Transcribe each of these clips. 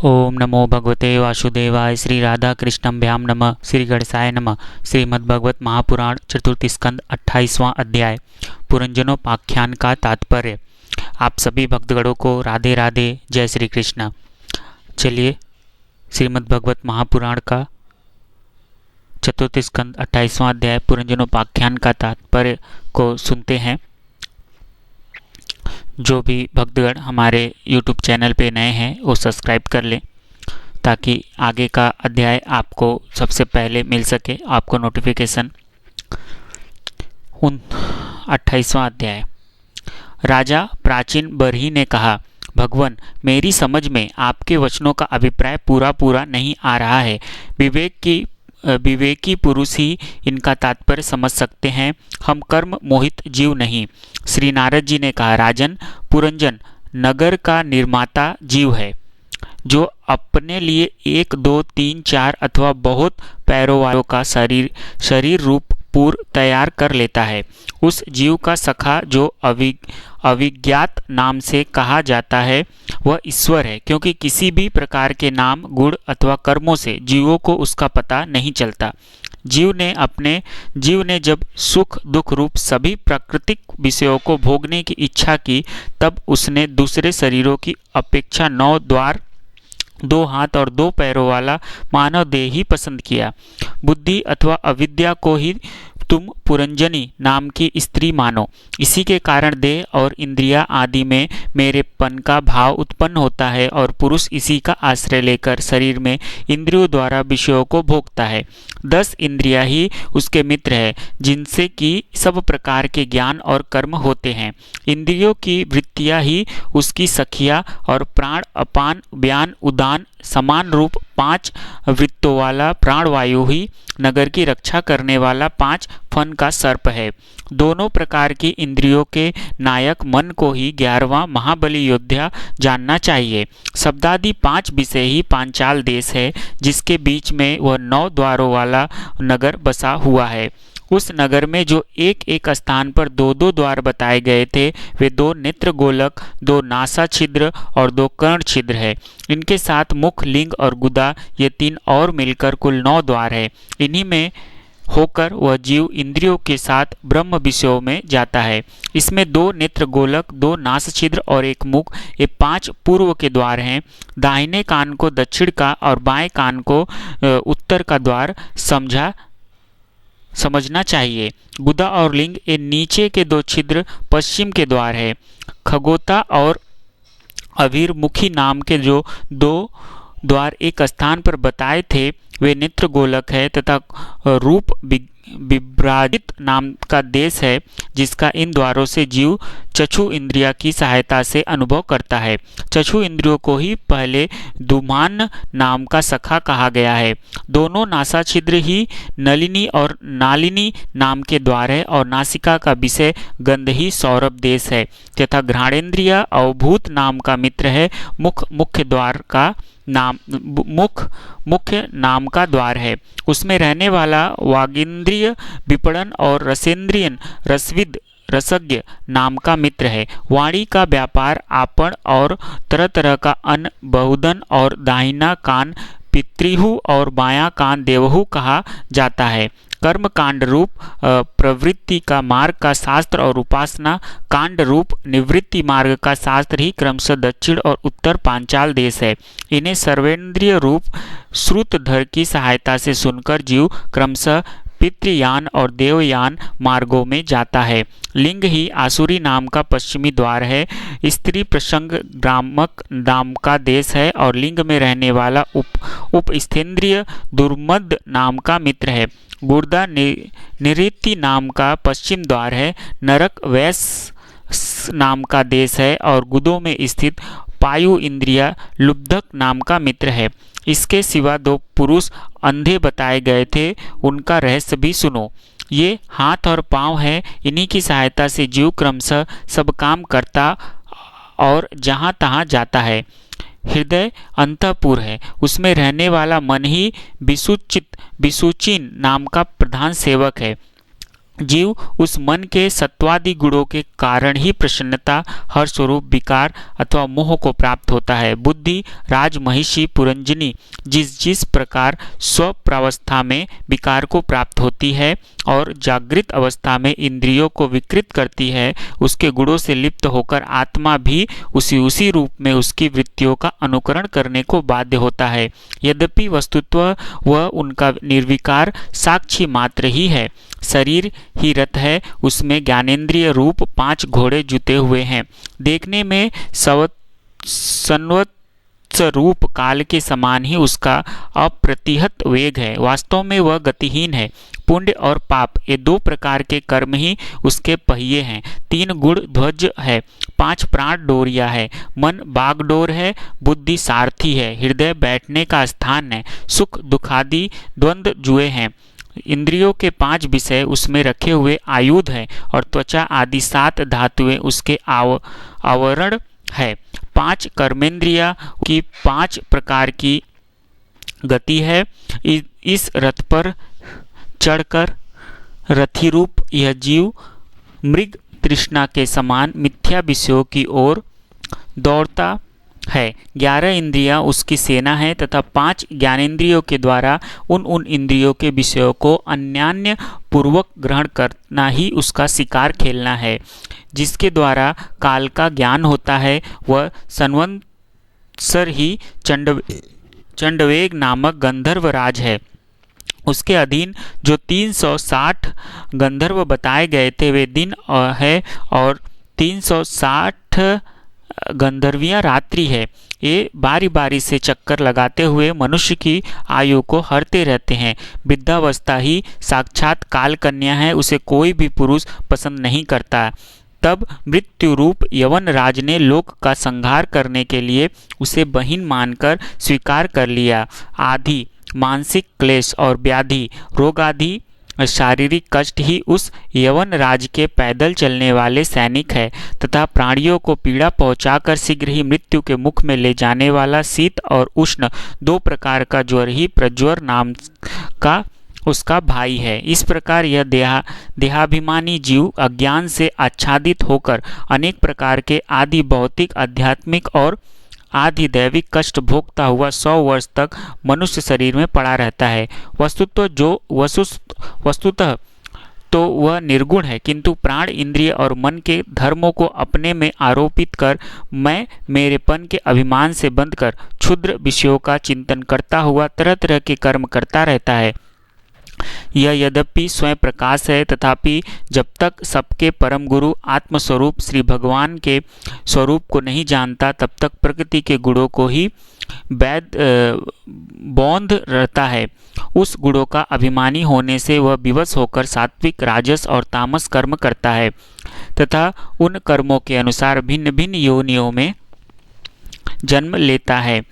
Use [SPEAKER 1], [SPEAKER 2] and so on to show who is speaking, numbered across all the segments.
[SPEAKER 1] ओम नमो भगवते वासुदेवाय। श्री राधा कृष्णभ्याम नमः। श्री गणेशाय नमः। श्रीमद्भगवत महापुराण चतुर्थ स्कंद 28वां अध्याय पुरंजनोपाख्यान का तात्पर्य। आप सभी भक्तगणों को राधे राधे, जय श्री कृष्ण। चलिए श्रीमद्भगवत महापुराण का चतुर्थ स्कंद 28वां अध्याय पुरंजनोपाख्यान का तात्पर्य को सुनते हैं। जो भी भक्तगण हमारे YouTube चैनल पे नए हैं वो सब्सक्राइब कर लें ताकि आगे का अध्याय आपको सबसे पहले मिल सके, आपको नोटिफिकेशन। 28वां अध्याय। राजा प्राचीन बरही ने कहा, भगवान, मेरी समझ में आपके वचनों का अभिप्राय पूरा नहीं आ रहा है। विवेकी पुरुष ही इनका तात्पर्य समझ सकते हैं, हम कर्म मोहित जीव नहीं। श्री नारद जी ने कहा, राजन, पुरंजन नगर का निर्माता जीव है जो अपने लिए 1, 2, 3, 4 अथवा बहुत पैरों वालों का शरीर रूप पूर्व तैयार कर लेता है। उस जीव का सखा जो अविज्ञात नाम से कहा जाता है वह ईश्वर है, क्योंकि किसी भी प्रकार के नाम, गुण अथवा कर्मों से जीवों को उसका पता नहीं चलता। जीव ने जब सुख दुख रूप सभी प्राकृतिक विषयों को भोगने की इच्छा की, तब उसने दूसरे शरीरों की अपेक्षा 9 द्वार, 2 हाथ और 2 पैरों वाला मानव देह ही पसंद किया। बुद्धि अथवा अविद्या को ही तुम पुरंजनी नाम की स्त्री मानो। इसी के कारण देह और इंद्रिया आदि में मेरेपन का भाव उत्पन्न होता है और पुरुष इसी का आश्रय लेकर शरीर में इंद्रियों द्वारा विषयों को भोगता है। 10 इंद्रियां ही उसके मित्र है, जिनसे कि सब प्रकार के ज्ञान और कर्म होते हैं। इंद्रियों की वृत्तियां ही उसकी सखिया और प्राण अपान व्यान उदान समान रूप 5 वृत्तों वाला प्राणवायु ही नगर की रक्षा करने वाला 5 फन का सर्प है। दोनों प्रकार की इंद्रियों के नायक मन को ही 11वां महाबली योद्धा जानना चाहिए। शब्दादि 5 विषय ही पांचाल देश है, जिसके बीच में वह 9 द्वारों वाला नगर बसा हुआ है। उस नगर में जो एक स्थान पर 2 द्वार बताए गए थे, वे 2 नेत्र गोलक, 2 नासा छिद्र और 2 कर्ण छिद्र है। इनके साथ मुख, लिंग और गुदा, ये 3 और मिलकर कुल 9 द्वार है। इन्हीं में होकर वह जीव इंद्रियों के साथ ब्रह्म विषयों में जाता है। इसमें 2 नेत्र गोलक, 2 नास छिद्र और 1 मुख, ये 5 पूर्व के द्वार हैं। दाहिने कान को दक्षिण का और बाएं कान को उत्तर का द्वार समझना चाहिए। गुदा और लिंग, ये नीचे के 2 छिद्र पश्चिम के द्वार है। खगोता और अभिर्मुखी नाम के जो 2 द्वार एक स्थान पर बताए थे, वे नेत्र गोलक है तथा रूप विभ्राजित नाम का देश है, जिसका इन द्वारों से जीव चक्षु इंद्रिया की सहायता से अनुभव करता है। चक्षु इंद्रियों को ही पहले दुमान नाम का सखा कहा गया है। दोनों नासा छिद्र ही नलिनी और नालिनी नाम के द्वार है और नासिका का विषय गंध ही सौरभ देश है तथा घ्राणेन्द्रिया अवभूत नाम का मित्र है। मुख्य नाम का द्वार है, उसमें रहने वाला वागिंद्रिय विपणन और रसेंद्रियन रसविद रसज्ञ नाम का मित्र है। वाणी का व्यापार आपन और तरह तरह का अन्न बहुधन और दाहिना कान पितृहु और बायां कान देवहु कहा जाता है। कर्म कांड रूप प्रवृत्ति का मार्ग का शास्त्र और उपासना कांड रूप निवृत्ति मार्ग का शास्त्र ही क्रमशः दक्षिण और उत्तर पांचाल देश है। इन्हें सर्वेंद्रिय रूप श्रुतधर की सहायता से सुनकर जीव क्रमशः पितृयान और देवयान मार्गों में जाता है। लिंग ही आसुरी नाम का पश्चिमी द्वार है। स्त्री प्रसंग ग्रामक नाम का देश है और लिंग में रहने वाला उपस्थेंद्रिय दुर्मद नाम का मित्र है। गुर्दा निऋति नाम का पश्चिम द्वार है। नरक वैस नाम का देश है और गुदों में स्थित पायु इंद्रिया लुब्धक नाम का मित्र है। इसके सिवा 2 पुरुष अंधे बताए गए थे, उनका रहस्य भी सुनो। ये हाथ और पांव है, इन्हीं की सहायता से जीव क्रमशः सब काम करता और जहाँ तहाँ जाता है। हृदय अंतःपुर है, उसमें रहने वाला मन ही विसुचिन नाम का प्रधान सेवक है। जीव उस मन के सत्वादि गुणों के कारण ही प्रसन्नता, हर्ष स्वरूप विकार अथवा मोह को प्राप्त होता है। बुद्धि राजमहिषी पुरंजनी जिस जिस प्रकार स्वप्रावस्था में विकार को प्राप्त होती है और जागृत अवस्था में इंद्रियों को विकृत करती है, उसके गुणों से लिप्त होकर आत्मा भी उसी रूप में उसकी वृत्तियों का अनुकरण करने को बाध्य होता है। यद्यपि वस्तुतः वह उनका निर्विकार साक्षी मात्र ही है। शरीर ही रथ है, उसमें ज्ञानेंद्रिय रूप 5 घोड़े जुते हुए हैं। देखने में संवत्सरूप काल के समान ही उसका अप्रतिहत वेग है। वास्तव में वह गतिहीन है। पुण्य और पाप ये 2 प्रकार के कर्म ही उसके पहिए हैं। 3 गुण ध्वज है, 5 प्राण डोरिया है। मन बागडोर है, बुद्धि सारथी है, हृदय बैठने का स्थान है, सुख दुखादि द्वंद्व जुए हैं। इंद्रियों के 5 विषय उसमें रखे हुए आयुध हैं और त्वचा आदि 7 धातुएं उसके आवरण है। 5 कर्मेंद्रिया की 5 प्रकार की गति है। इस रथ पर चढ़कर रथी रूप यह जीव मृग तृष्णा के समान मिथ्या विषयों की ओर दौड़ता है। 11 इंद्रियां उसकी सेना है तथा 5 ज्ञानेंद्रियों के द्वारा उन इंद्रियों के विषयों को अन्यान्य पूर्वक ग्रहण करना ही उसका शिकार खेलना है। जिसके द्वारा काल का ज्ञान होता है वह संवत्सर ही चंडवेग नामक गंधर्व राज है। उसके अधीन जो 360 गंधर्व बताए गए थे वे दिन है और 360 गंधर्वियाँ रात्रि है। ये बारी बारी से चक्कर लगाते हुए मनुष्य की आयु को हरते रहते हैं। वृद्धावस्था ही साक्षात काल कन्या है, उसे कोई भी पुरुष पसंद नहीं करता। तब मृत्यु रूप यवन राज ने लोक का संहार करने के लिए उसे बहिन मानकर स्वीकार कर लिया। आदि मानसिक क्लेश और व्याधि रोग आदि शारीरिक कष्ट ही उस यवन राज के पैदल चलने वाले सैनिक है तथा प्राणियों को पीड़ा पहुंचाकर शीघ्र ही मृत्यु के मुख में ले जाने वाला शीत और उष्ण 2 प्रकार का ज्वर ही प्रज्वर नाम का उसका भाई है। इस प्रकार यह देहाभिमानी जीव अज्ञान से आच्छादित होकर अनेक प्रकार के आदि भौतिक आध्यात्मिक और आदि दैविक कष्ट भोगता हुआ 100 वर्ष तक मनुष्य शरीर में पड़ा रहता है। वस्तुतः तो वह निर्गुण है, किंतु प्राण इंद्रिय और मन के धर्मों को अपने में आरोपित कर मैं मेरेपन के अभिमान से बंधकर क्षुद्र विषयों का चिंतन करता हुआ तरह तरह के कर्म करता रहता है। यह यद्यपि स्वयं प्रकाश है, तथापि जब तक सबके परम गुरु आत्मस्वरूप श्री भगवान के स्वरूप को नहीं जानता तब तक प्रकृति के गुणों को ही बौंध रहता है। उस गुणों का अभिमानी होने से वह विवश होकर सात्विक राजस और तामस कर्म करता है तथा उन कर्मों के अनुसार भिन्न भिन्न योनियों में जन्म लेता है।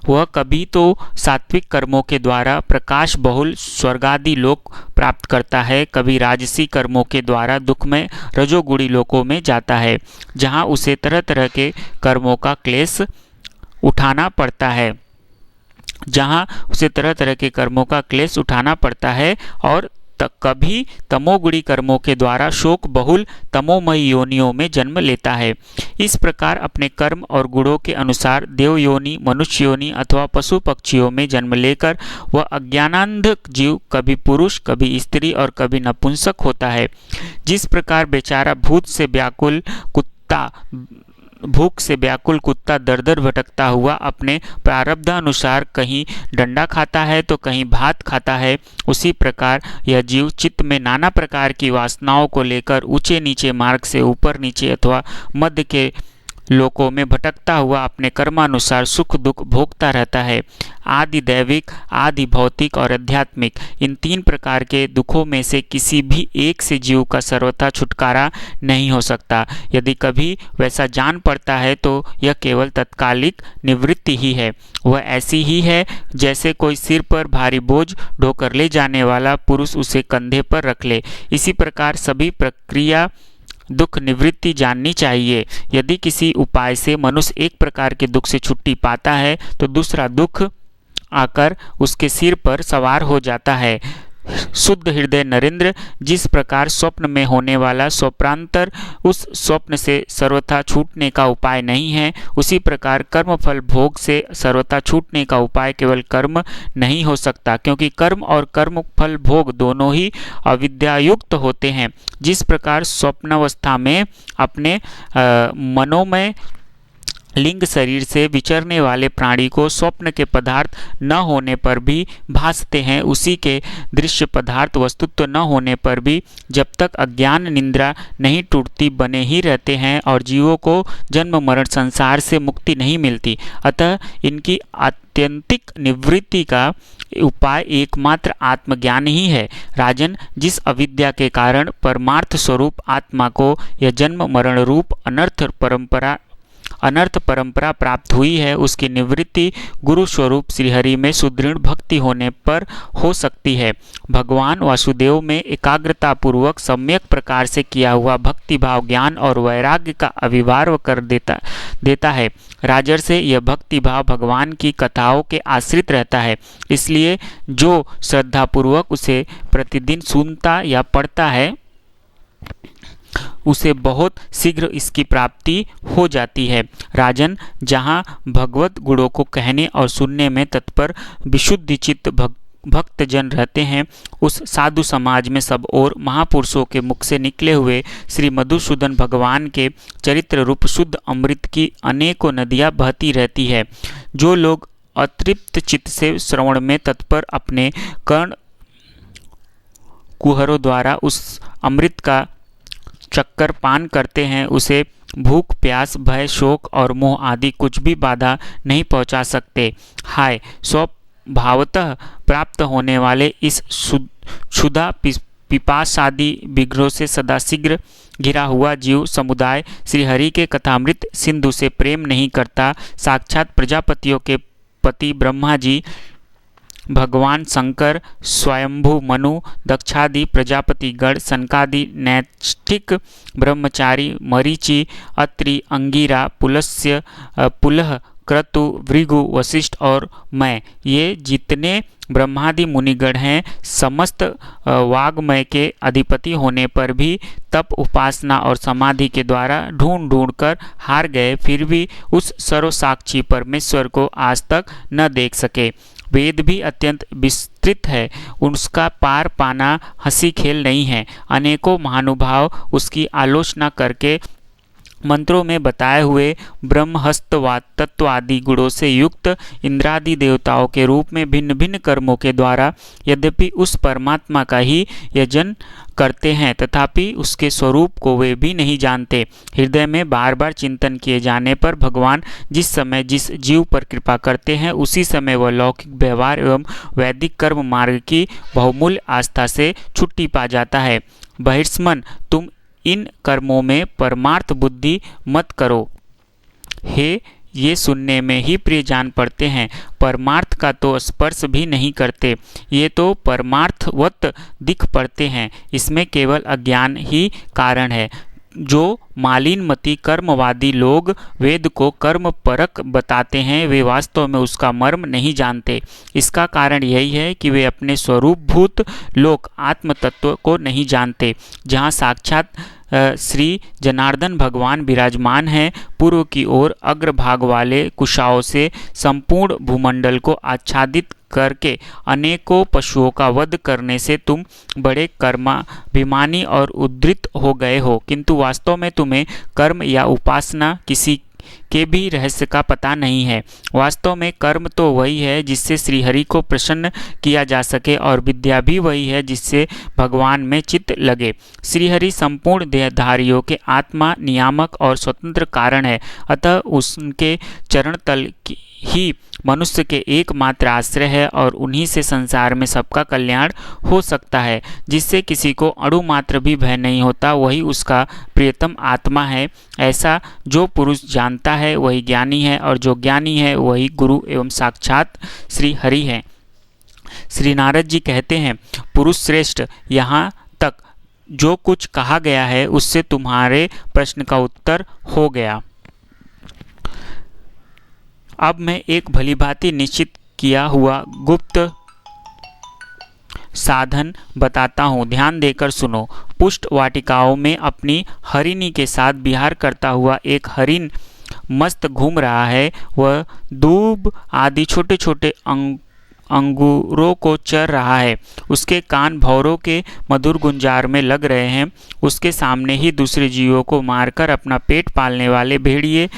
[SPEAKER 1] वह कभी तो सात्विक कर्मों के द्वारा प्रकाश बहुल स्वर्गादि लोक प्राप्त करता है, कभी राजसी कर्मों के द्वारा दुखमय रजोगुणी लोकों में जाता है, जहाँ उसे तरह तरह के कर्मों का क्लेश उठाना पड़ता है और कभी तमोगुणी कर्मों के द्वारा शोक बहुल तमोमयी योनियों में जन्म लेता है। इस प्रकार अपने कर्म और गुणों के अनुसार देव योनि, मनुष्य योनि अथवा पशु पक्षियों में जन्म लेकर वह अज्ञानांध जीव कभी पुरुष, कभी स्त्री और कभी नपुंसक होता है। जिस प्रकार बेचारा भूख से व्याकुल कुत्ता दर दर भटकता हुआ अपने प्रारब्धानुसार कहीं डंडा खाता है तो कहीं भात खाता है, उसी प्रकार यह जीव चित्त में नाना प्रकार की वासनाओं को लेकर ऊंचे नीचे मार्ग से ऊपर नीचे अथवा मध्य के लोकों में भटकता हुआ अपने कर्मानुसार सुख दुख भोगता रहता है। आदि दैविक, आदि भौतिक और आध्यात्मिक इन 3 प्रकार के दुखों में से किसी भी एक से जीव का सर्वथा छुटकारा नहीं हो सकता। यदि कभी वैसा जान पड़ता है तो यह केवल तत्कालिक निवृत्ति ही है। वह ऐसी ही है जैसे कोई सिर पर भारी बोझ ढोकर ले जाने वाला पुरुष उसे कंधे पर रख ले। इसी प्रकार सभी प्रक्रिया दुख निवृत्ति जाननी चाहिए। यदि किसी उपाय से मनुष्य एक प्रकार के दुख से छुट्टी पाता है तो दूसरा दुख आकर उसके सिर पर सवार हो जाता है। शुद्ध हृदय नरेंद्र, जिस प्रकार स्वप्न में होने वाला स्वप्रांतर उस स्वप्न से सर्वथा छूटने का उपाय नहीं है, उसी प्रकार कर्मफल भोग से सर्वथा छूटने का उपाय केवल कर्म नहीं हो सकता, क्योंकि कर्म और कर्मफल भोग दोनों ही अविद्यायुक्त होते हैं। जिस प्रकार स्वप्नावस्था में अपने मनोमय लिंग शरीर से विचरने वाले प्राणी को स्वप्न के पदार्थ न होने पर भी भासते हैं, उसी के दृश्य पदार्थ वस्तुत्व न होने पर भी जब तक अज्ञान निद्रा नहीं टूटती बने ही रहते हैं और जीवों को जन्म मरण संसार से मुक्ति नहीं मिलती। अतः इनकी आत्यंतिक निवृत्ति का उपाय एकमात्र आत्मज्ञान ही है। राजन, जिस अविद्या के कारण परमार्थ स्वरूप आत्मा को यह जन्म मरण रूप अनर्थ परंपरा प्राप्त हुई है, उसकी निवृत्ति गुरु स्वरूप श्रीहरि में सुदृढ़ भक्ति होने पर हो सकती है। भगवान वासुदेव में एकाग्रता पूर्वक सम्यक प्रकार से किया हुआ भक्ति भाव ज्ञान और वैराग्य का अभिभाव कर देता है। राजर्षि, यह भक्ति भाव भगवान की कथाओं के आश्रित रहता है, इसलिए जो श्रद्धापूर्वक उसे प्रतिदिन सुनता या पढ़ता है उसे बहुत शीघ्र इसकी प्राप्ति हो जाती है। राजन, जहाँ भगवत गुणों को कहने और सुनने में तत्पर विशुद्ध चित्त भक्तजन रहते हैं, उस साधु समाज में सब और महापुरुषों के मुख से निकले हुए श्री मधुसूदन भगवान के चरित्र रूप शुद्ध अमृत की अनेकों नदियाँ बहती रहती है। जो लोग अतृप्त चित्त से श्रवण में तत्पर अपने कर्ण कुहरों द्वारा उस अमृत का चक्कर पान करते हैं, उसे भूख प्यास भय शोक और मोह आदि कुछ भी बाधा नहीं पहुंचा सकते। हाय, स्वभावतः प्राप्त होने वाले इस क्षुधा पिपासादि विग्रहों से सदा शीघ्र घिरा हुआ जीव समुदाय श्रीहरि के कथामृत सिंधु से प्रेम नहीं करता। साक्षात प्रजापतियों के पति ब्रह्मा जी, भगवान शंकर, स्वयंभू मनु, दक्षादि प्रजापति गण, सनकादि नैष्ठिक ब्रह्मचारी, मरीचि, अत्रि, अंगिरा, पुलह, क्रतु, भृगु, वशिष्ठ और मैं, ये जितने ब्रह्मादि मुनिगण हैं, समस्त वाग्मय के अधिपति होने पर भी तप उपासना और समाधि के द्वारा ढूंढ ढूंढ कर हार गए, फिर भी उस सर्वसाक्षी परमेश्वर को आज तक न देख सके। वेद भी अत्यंत विस्तृत है, उसका पार पाना हंसी खेल नहीं है। अनेकों महानुभाव उसकी आलोचना करके मंत्रों में बताए हुए ब्रह्महस्तवाद तत्व आदि गुणों से युक्त इंद्रादि देवताओं के रूप में भिन्न भिन्न कर्मों के द्वारा यद्यपि उस परमात्मा का ही यजन करते हैं, तथापि उसके स्वरूप को वे भी नहीं जानते। हृदय में बार बार चिंतन किए जाने पर भगवान जिस समय जिस जीव पर कृपा करते हैं, उसी समय वह लौकिक व्यवहार एवं वैदिक कर्म मार्ग की बहुमूल्य आस्था से छुट्टी पा जाता है। बहिर्ष्मन, तुम इन कर्मों में परमार्थ बुद्धि मत करो। हे, ये सुनने में ही प्रिय जान पड़ते हैं, परमार्थ का तो स्पर्श भी नहीं करते, ये तो परमार्थवत दिख पड़ते हैं। इसमें केवल अज्ञान ही कारण है। जो मालिनमती कर्मवादी लोग वेद को कर्म परक बताते हैं, वे वास्तव में उसका मर्म नहीं जानते। इसका कारण यही है कि वे अपने स्वरूपभूत लोक आत्म तत्व को नहीं जानते, जहाँ साक्षात श्री जनार्दन भगवान विराजमान हैं। पूर्व की ओर अग्रभाग वाले कुशाओं से संपूर्ण भूमंडल को आच्छादित करके अनेकों पशुओं का वध करने से तुम बड़े कर्माभिमानी और उद्धृत हो गए हो, किंतु वास्तव में तुम्हें कर्म या उपासना किसी के भी रहस्य का पता नहीं है। वास्तव में कर्म तो वही है जिससे श्रीहरि को प्रसन्न किया जा सके, और विद्या भी वही है जिससे भगवान में चित्त लगे। श्रीहरि संपूर्ण देहधारियों के आत्मा, नियामक और स्वतंत्र कारण है, अतः उनके चरण तल ही मनुष्य के एकमात्र आश्रय है और उन्हीं से संसार में सबका कल्याण हो सकता है। जिससे किसी को अणु मात्र भी भय नहीं होता, वही उसका प्रियतम आत्मा है। ऐसा जो पुरुष जानता है वही ज्ञानी है, और जो ज्ञानी है वही गुरु एवं साक्षात श्री हरि है। श्री नारद जी कहते हैं, पुरुष श्रेष्ठ, यहाँ तक जो कुछ कहा गया है उससे तुम्हारे प्रश्न का उत्तर हो गया। अब मैं एक भलीभांति निश्चित किया हुआ गुप्त साधन बताता हूँ, ध्यान देकर सुनो। पुष्ट वाटिकाओं में अपनी हरिणी के साथ विहार करता हुआ एक हरिण मस्त घूम रहा है। वह दूब आदि छोटे छोटे अंगूरों को चर रहा है। उसके कान भौरों के मधुर गुंजार में लग रहे हैं। उसके सामने ही दूसरे जीवों को मारकर अपना पेट पालने वाले भेड़िए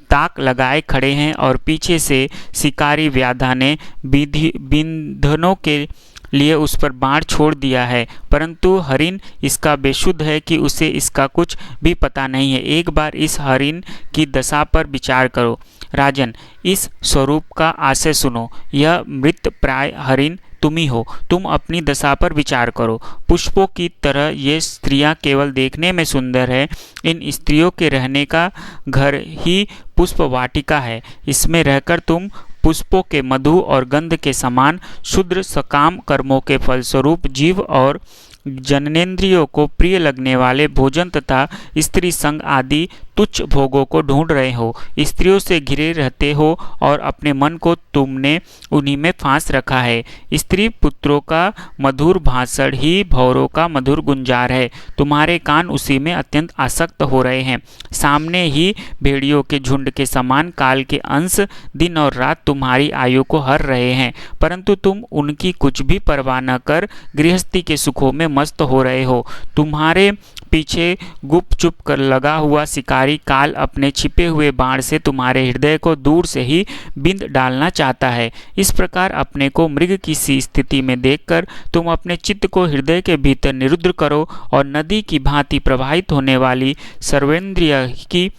[SPEAKER 1] ताक लगाए खड़े हैं और पीछे से शिकारी व्याधा ने बिंधनों के लिए उस पर बाण छोड़ दिया है, परंतु हरिण इसका बेशुद्ध है कि उसे इसका कुछ भी पता नहीं है। एक बार इस हरिण की दशा पर विचार करो। राजन, इस स्वरूप का आशय सुनो। यह मृत प्राय हरिण तुम ही हो। तुम अपनी दशा पर विचार करो। पुष्पों की तरह ये स्त्रियां केवल देखने में सुंदर है। इन स्त्रियों के रहने का घर ही पुष्प वाटिका है। इसमें रहकर तुम पुष्पों के मधु और गंध के समान शुद्र सकाम कर्मों के फलस्वरूप जीव और जननेंद्रियों को प्रिय लगने वाले भोजन तथा स्त्री संग आदि तुच्छ भोगों को ढूंढ रहे हो। स्त्रियों से घिरे रहते हो और अपने मन को तुमने उन्हीं में फांस रखा है। स्त्री पुत्रों का मधुर भाषण ही भौरों का मधुर गुंजार है। तुम्हारे कान उसी में अत्यंत आसक्त हो रहे हैं। सामने ही भेड़ियों के झुंड के समान काल के अंश दिन और रात तुम्हारी आयु को हर रहे हैं, परंतु तुम उनकी कुछ भी परवाह न कर गृहस्थी के सुखों में मस्त हो रहे हो। तुम्हारे पीछे गुपचुप कर लगा हुआ शिकारी काल अपने छिपे हुए बाण से तुम्हारे हृदय को दूर से ही बिंद डालना चाहता है। इस प्रकार अपने को मृग की सी स्थिति में देखकर तुम अपने चित्त को हृदय के भीतर निरुद्ध करो और नदी की भांति प्रवाहित होने वाली सर्वेंद्रिय की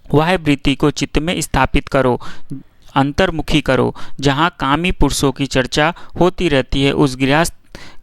[SPEAKER 1] वह वृत्ति को चित्त में स्थापित करो, अंतर्मुखी करो। जहाँ कामी पुरुषों की चर्चा होती रहती है, उस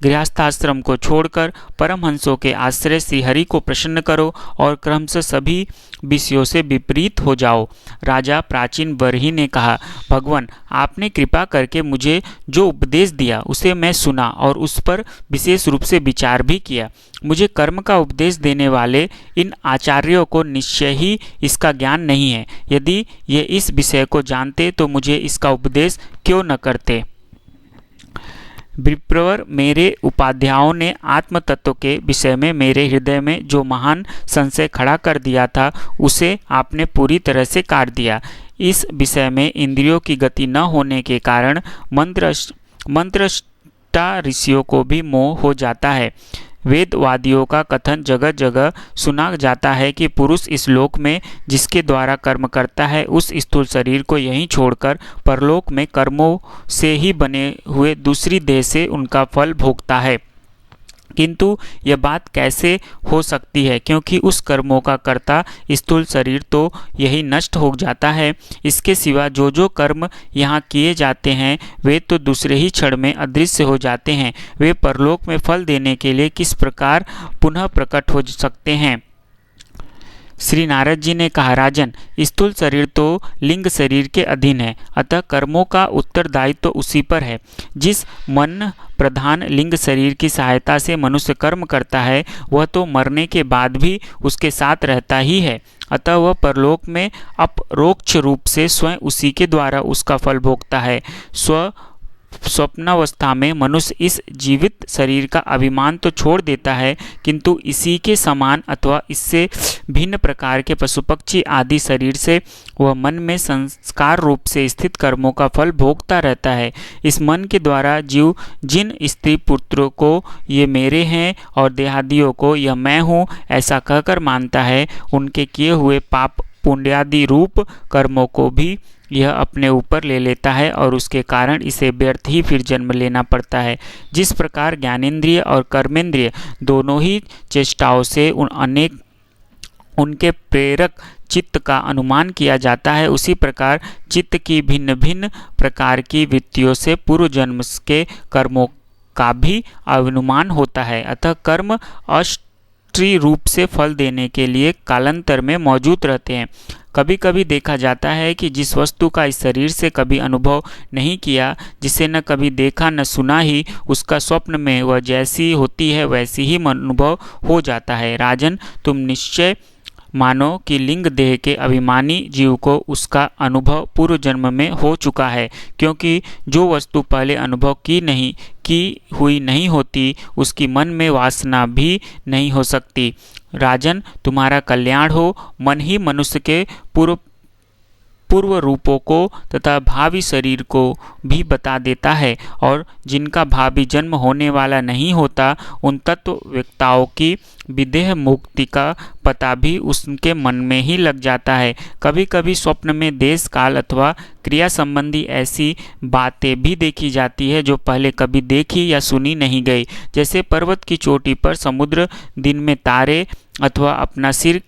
[SPEAKER 1] गृहस्थाश्रम को छोड़कर परमहंसों के आश्रय श्री हरि को प्रसन्न करो और क्रमशः सभी विषयों से विपरीत हो जाओ। राजा प्राचीन बरही ने कहा, भगवान, आपने कृपा करके मुझे जो उपदेश दिया उसे मैं सुना और उस पर विशेष रूप से विचार भी किया। मुझे कर्म का उपदेश देने वाले इन आचार्यों को निश्चय ही इसका ज्ञान नहीं है। यदि ये इस विषय को जानते तो मुझे इसका उपदेश क्यों न करते। विप्रवर, मेरे उपाध्यायों ने आत्म तत्व के विषय में मेरे हृदय में जो महान संशय खड़ा कर दिया था उसे आपने पूरी तरह से काट दिया। इस विषय में इंद्रियों की गति न होने के कारण मंत्रष्टा ऋषियों को भी मोह हो जाता है। वेदवादियों का कथन जगह जगह सुना जाता है कि पुरुष इस लोक में जिसके द्वारा कर्म करता है उस स्थूल शरीर को यहीं छोड़कर परलोक में कर्मों से ही बने हुए दूसरी देह से उनका फल भोगता है। किंतु यह बात कैसे हो सकती है, क्योंकि उस कर्मों का कर्ता स्थूल शरीर तो यही नष्ट हो जाता है। इसके सिवा जो जो कर्म यहाँ किए जाते हैं वे तो दूसरे ही क्षण में अदृश्य हो जाते हैं। वे परलोक में फल देने के लिए किस प्रकार पुनः प्रकट हो सकते हैं। श्री नारद जी ने कहा, राजन, स्थूल शरीर तो लिंग शरीर के अधीन है, अतः कर्मों का उत्तरदायित्व तो उसी पर है। जिस मन प्रधान लिंग शरीर की सहायता से मनुष्य कर्म करता है वह तो मरने के बाद भी उसके साथ रहता ही है, अतः वह परलोक में अपरोक्ष रूप से स्वयं उसी के द्वारा उसका फल भोगता है। स्वप्नावस्था में मनुष्य इस जीवित शरीर का अभिमान तो छोड़ देता है, किंतु इसी के समान अथवा इससे भिन्न प्रकार के पशु पक्षी आदि शरीर से वह मन में संस्कार रूप से स्थित कर्मों का फल भोगता रहता है। इस मन के द्वारा जीव जिन स्त्री पुत्रों को ये मेरे हैं और देहादियों को यह मैं हूँ ऐसा कहकर मानता है, उनके किए हुए पाप पुण्यादि रूप कर्मों को भी यह अपने ऊपर ले लेता है और उसके कारण इसे व्यर्थ ही फिर जन्म लेना पड़ता है। जिस प्रकार ज्ञानेंद्रिय और कर्मेंद्रिय दोनों ही चेष्टाओं से उनके प्रेरक चित्त का अनुमान किया जाता है, उसी प्रकार चित्त की भिन्न भिन्न प्रकार की वृत्तियों से पूर्व जन्म के कर्मों का भी अनुमान होता है। अतः कर्म अष्टि रूप से फल देने के लिए कालांतर में मौजूद रहते हैं। कभी कभी देखा जाता है कि जिस वस्तु का इस शरीर से कभी अनुभव नहीं किया, जिसे न कभी देखा न सुना ही, उसका स्वप्न में वह जैसी होती है वैसी ही अनुभव हो जाता है। राजन, तुम निश्चय मानो कि लिंग देह के अभिमानी जीव को उसका अनुभव पूर्व जन्म में हो चुका है, क्योंकि जो वस्तु पहले अनुभव की हुई नहीं होती, उसकी मन में वासना भी नहीं हो सकती। राजन, तुम्हारा कल्याण हो। मन ही मनुष्य के पूर्व रूपों को तथा भावी शरीर को भी बता देता है, और जिनका भावी जन्म होने वाला नहीं होता, उन तत्ववेत्ताओं की विदेह मुक्ति का पता भी उसके मन में ही लग जाता है। कभी कभी स्वप्न में देश काल अथवा क्रिया संबंधी ऐसी बातें भी देखी जाती है जो पहले कभी देखी या सुनी नहीं गई, जैसे पर्वत की चोटी पर समुद्र, दिन में तारे अथवा अपना सिर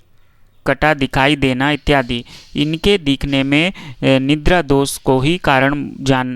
[SPEAKER 1] कटा दिखाई देना इत्यादि। इनके दिखने में निद्रा दोष को ही कारण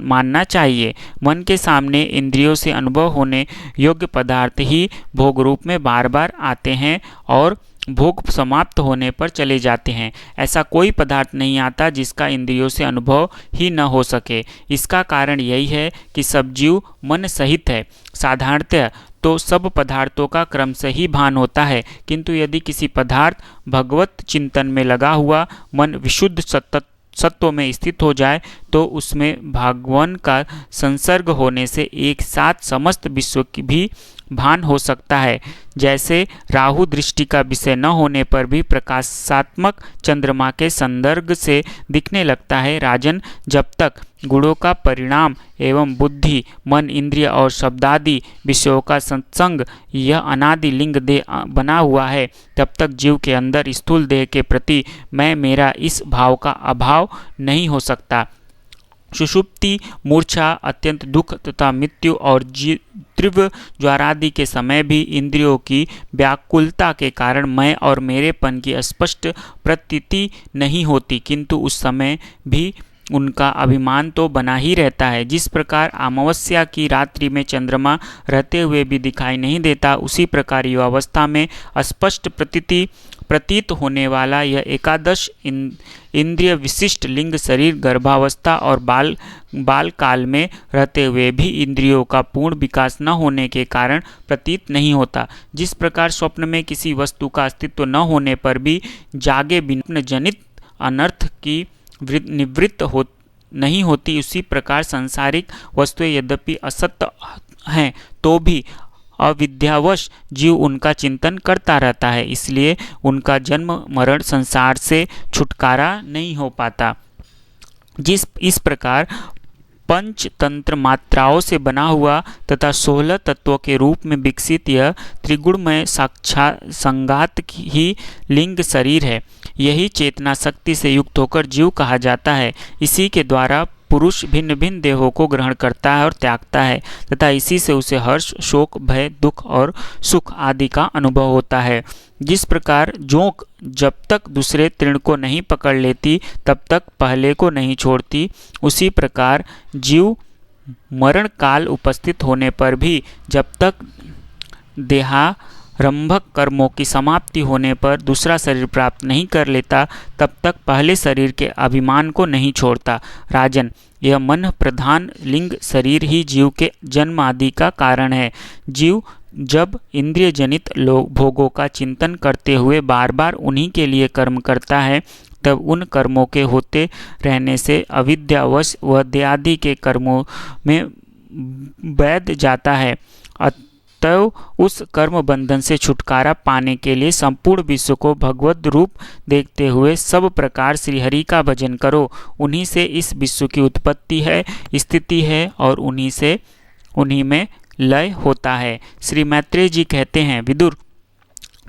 [SPEAKER 1] मानना चाहिए। मन के सामने इंद्रियों से अनुभव होने योग्य पदार्थ ही भोग रूप में बार बार आते हैं और भोग समाप्त होने पर चले जाते हैं। ऐसा कोई पदार्थ नहीं आता जिसका इंद्रियों से अनुभव ही न हो सके। इसका कारण यही है कि सब जीव मन सहित है। साधारणतः तो सब पदार्थों का क्रम से ही भान होता है, किंतु यदि किसी पदार्थ भगवत चिंतन में लगा हुआ मन विशुद्ध सत्व में स्थित हो जाए, तो उसमें भगवान का संसर्ग होने से एक साथ समस्त विश्व की भी भान हो सकता है। जैसे राहु दृष्टि का विषय न होने पर भी प्रकाशात्मक चंद्रमा के संदर्भ से दिखने लगता है। राजन, जब तक गुणों का परिणाम एवं बुद्धि, मन, इंद्रिय और शब्दादि विषयों का सत्संग यह अनादि लिंग देह बना हुआ है, तब तक जीव के अंदर स्थूल देह के प्रति मैं मेरा इस भाव का अभाव नहीं हो सकता। सुषुप्ति, मूर्छा, अत्यंत दुख तथा मृत्यु और तीव्र ज्वरादि के समय भी इंद्रियों की व्याकुलता के कारण मैं और मेरेपन की स्पष्ट प्रतीति नहीं होती, किंतु उस समय भी उनका अभिमान तो बना ही रहता है। जिस प्रकार अमावस्या की रात्रि में चंद्रमा रहते हुए भी दिखाई नहीं देता, उसी प्रकार युवावस्था में स्पष्ट प्रतीत होने वाला यह एकादश इंद्रिय विशिष्ट लिंग शरीर गर्भावस्था और बाल काल में रहते हुए भी इंद्रियों का पूर्ण विकास न होने के कारण प्रतीत नहीं होता। जिस प्रकार स्वप्न में किसी वस्तु का अस्तित्व न होने पर भी जागे बिना जनित अनर्थ की निवृत्त नहीं होती, उसी प्रकार सांसारिक वस्तुएं यद्यपि असत्य हैं तो भी अविद्यावश जीव उनका चिंतन करता रहता है, इसलिए उनका जन्म मरण संसार से छुटकारा नहीं हो पाता। इस प्रकार पंचतंत्र मात्राओं से बना हुआ तथा 16 तत्वों के रूप में विकसित यह त्रिगुणमय साक्षात संगात ही लिंग शरीर है। यही चेतना शक्ति से युक्त होकर जीव कहा जाता है। इसी के द्वारा पुरुष भिन्न भिन्न देहों को ग्रहण करता है और त्यागता है, तथा इसी से उसे हर्ष, शोक, भय, दुख और सुख आदि का अनुभव होता है। जिस प्रकार जोंक जब तक दूसरे तृण को नहीं पकड़ लेती तब तक पहले को नहीं छोड़ती, उसी प्रकार जीव मरण काल उपस्थित होने पर भी जब तक देहारंभक कर्मों की समाप्ति होने पर दूसरा शरीर प्राप्त नहीं कर लेता, तब तक पहले शरीर के अभिमान को नहीं छोड़ता। राजन, यह मन प्रधान लिंग शरीर ही जीव के जन्म आदि का कारण है। जीव जब इंद्रिय जनित भोगों का चिंतन करते हुए बार बार उन्हीं के लिए कर्म करता है, तब उन कर्मों के होते रहने से अविद्यावश व देहादि के कर्मों में बैठ जाता है। तो उस कर्म बंधन से छुटकारा पाने के लिए संपूर्ण विश्व को भगवत रूप देखते हुए सब प्रकार श्रीहरि का भजन करो। उन्हीं से इस विश्व की उत्पत्ति है, स्थिति है और उन्हीं में लय होता है। श्री मैत्रेय जी कहते हैं, विदुर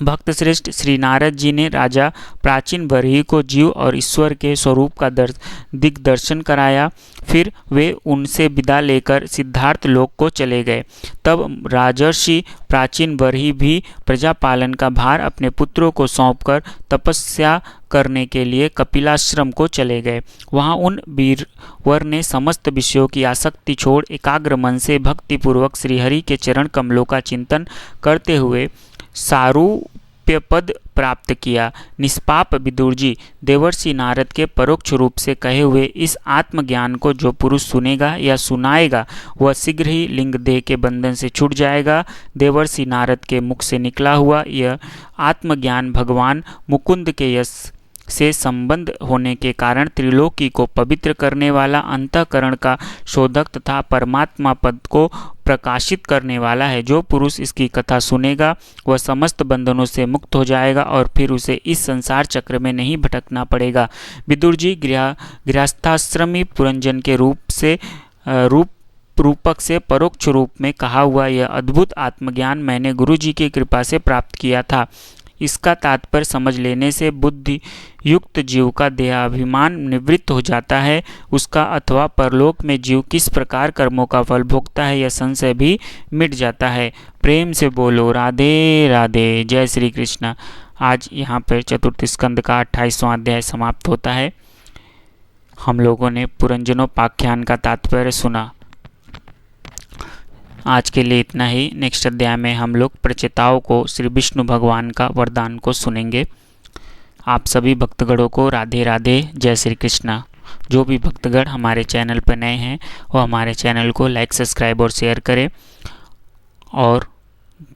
[SPEAKER 1] भक्त श्रेष्ठ श्री नारद जी ने राजा प्राचीन बरही को जीव और ईश्वर के स्वरूप का दिग्दर्शन कराया। फिर वे उनसे विदा लेकर सिद्धार्थ लोक को चले गए। तब राजर्षि प्राचीन बरही भी प्रजा पालन का भार अपने पुत्रों को सौंपकर तपस्या करने के लिए कपिलाश्रम को चले गए। वहाँ उन वीरवर ने समस्त विषयों की आसक्ति छोड़ एकाग्र मन से भक्तिपूर्वक श्रीहरि के चरण कमलों का चिंतन करते हुए सारूप्य पद प्राप्त किया। निष्पाप विदुर जी, देवर्षि नारद के परोक्ष रूप से कहे हुए इस आत्मज्ञान को जो पुरुष सुनेगा या सुनाएगा वह शीघ्र ही लिंग देह के बंधन से छूट जाएगा। देवर्षि नारद के मुख से निकला हुआ यह आत्मज्ञान भगवान मुकुंद के यश से संबंध होने के कारण त्रिलोकी को पवित्र करने वाला, अंतःकरण का शोधक तथा परमात्मा पद को प्रकाशित करने वाला है। जो पुरुष इसकी कथा सुनेगा वह समस्त बंधनों से मुक्त हो जाएगा और फिर उसे इस संसार चक्र में नहीं भटकना पड़ेगा। विदुर जी, गृहस्थाश्रमी पुरंजन के रूपक से परोक्ष रूप में कहा हुआ यह अद्भुत आत्मज्ञान मैंने गुरु जी की कृपा से प्राप्त किया था। इसका तात्पर्य समझ लेने से बुद्धि युक्त जीव का देहाभिमान निवृत्त हो जाता है। उसका अथवा परलोक में जीव किस प्रकार कर्मों का फल भोगता है यह संशय भी मिट जाता है। प्रेम से बोलो राधे राधे, जय श्री कृष्ण। आज यहाँ पर चतुर्थ स्कंद का 28वां अध्याय समाप्त होता है। हम लोगों ने पुरंजनोपाख्यान का तात्पर्य सुना। आज के लिए इतना ही। नेक्स्ट अध्याय में हम लोग प्रचेताओं को श्री विष्णु भगवान का वरदान को सुनेंगे। आप सभी भक्तगणों को राधे राधे, जय श्री कृष्णा। जो भी भक्तगण हमारे चैनल पर नए हैं वो हमारे चैनल को लाइक, सब्सक्राइब और शेयर करें, और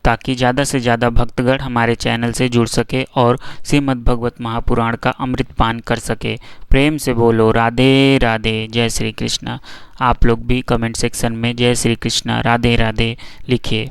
[SPEAKER 1] ताकि ज़्यादा से ज़्यादा भक्तगण हमारे चैनल से जुड़ सके और श्रीमद् भगवत महापुराण का अमृत पान कर सके। प्रेम से बोलो राधे राधे, जय श्री कृष्ण। आप लोग भी कमेंट सेक्शन में जय श्री कृष्ण राधे राधे लिखिए।